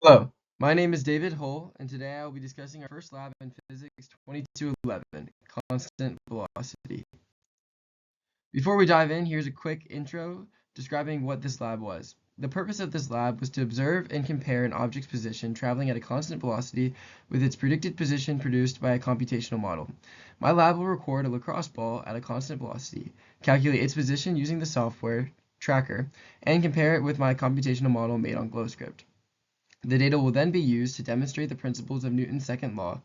Hello, my name is David Hull, and today I will be discussing our first lab in Physics 2211, constant velocity. Before we dive in, here's a quick intro describing what this lab was. The purpose of this lab was to observe and compare an object's position traveling at a constant velocity with its predicted position produced by a computational model. My lab will record a lacrosse ball at a constant velocity, calculate its position using the software tracker, and compare it with my computational model made on GlowScript. The data will then be used to demonstrate the principles of Newton's second law.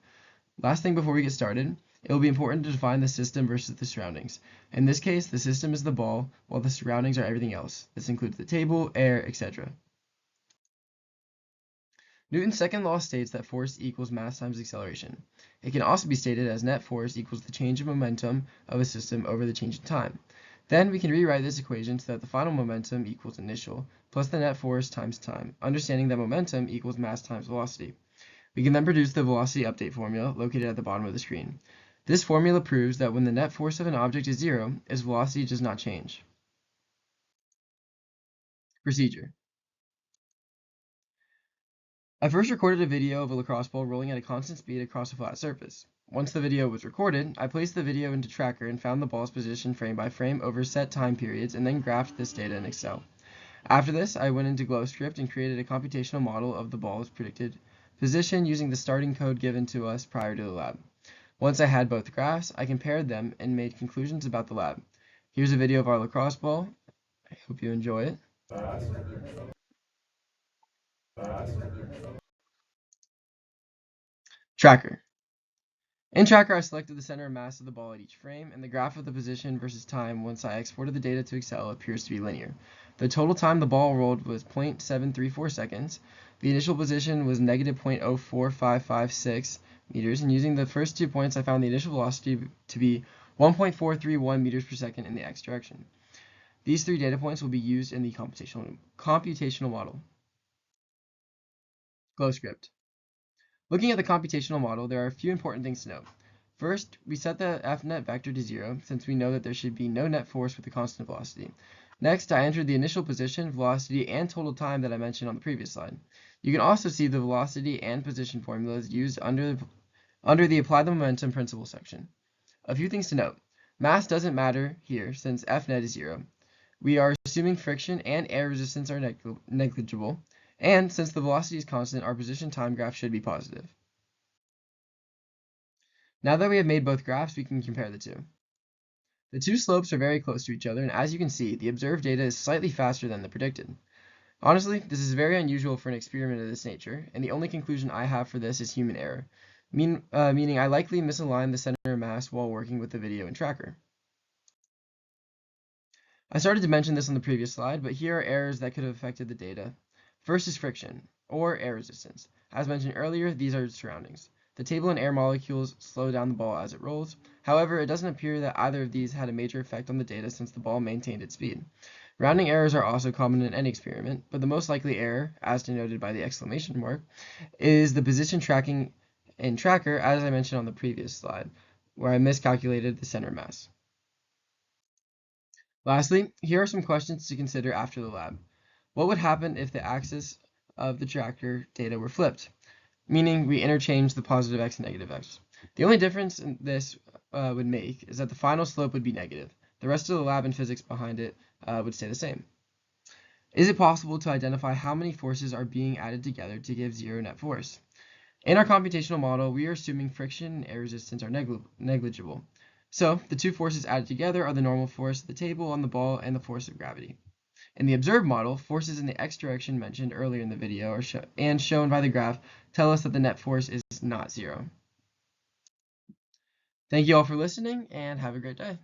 Last thing before we get started, it will be important to define the system versus the surroundings. In this case, the system is the ball, while the surroundings are everything else. This includes the table, air, etc. Newton's second law states that force equals mass times acceleration. It can also be stated as net force equals the change of momentum of a system over the change in time. Then we can rewrite this equation so that the final momentum equals initial plus the net force times time, understanding that momentum equals mass times velocity. We can then produce the velocity update formula located at the bottom of the screen. This formula proves that when the net force of an object is zero, its velocity does not change. Procedure. I first recorded a video of a lacrosse ball rolling at a constant speed across a flat surface. Once the video was recorded, I placed the video into Tracker and found the ball's position frame by frame over set time periods and then graphed this data in Excel. After this, I went into GlowScript and created a computational model of the ball's predicted position using the starting code given to us prior to the lab. Once I had both graphs, I compared them and made conclusions about the lab. Here's a video of our lacrosse ball. I hope you enjoy it. Tracker. In Tracker, I selected the center of mass of the ball at each frame, and the graph of the position versus time once I exported the data to Excel appears to be linear. The total time the ball rolled was 0.734 seconds. The initial position was negative 0.04556 meters, and using the first 2 points, I found the initial velocity to be 1.431 meters per second in the x direction. These 3 data points will be used in the computational model. GlowScript. Looking at the computational model, there are a few important things to note. First, we set the Fnet vector to 0, since we know that there should be no net force with a constant velocity. Next, I entered the initial position, velocity, and total time that I mentioned on the previous slide. You can also see the velocity and position formulas used under the Apply the Momentum Principle section. A few things to note. Mass doesn't matter here, since Fnet is 0. We are assuming friction and air resistance are negligible. And since the velocity is constant, our position time graph should be positive. Now that we have made both graphs, we can compare the two. The two slopes are very close to each other, and as you can see, the observed data is slightly faster than the predicted. Honestly, this is very unusual for an experiment of this nature, and the only conclusion I have for this is human error, meaning I likely misaligned the center of mass while working with the video and Tracker. I started to mention this on the previous slide, but here are errors that could have affected the data. First is friction, or air resistance. As mentioned earlier, these are surroundings. The table and air molecules slow down the ball as it rolls. However, it doesn't appear that either of these had a major effect on the data since the ball maintained its speed. Rounding errors are also common in any experiment, but the most likely error, as denoted by the exclamation mark, is the position tracking in Tracker, as I mentioned on the previous slide, where I miscalculated the center mass. Lastly, here are some questions to consider after the lab. What would happen if the axis of the Tracker data were flipped? Meaning we interchange the positive x and negative x. The only difference in this would make is that the final slope would be negative. The rest of the lab and physics behind it would stay the same. Is it possible to identify how many forces are being added together to give zero net force? In our computational model, we are assuming friction and air resistance are negligible. So the two forces added together are the normal force of the table on the ball and the force of gravity. In the observed model, forces in the x direction mentioned earlier in the video and shown by the graph tell us that the net force is not zero. Thank you all for listening, and have a great day.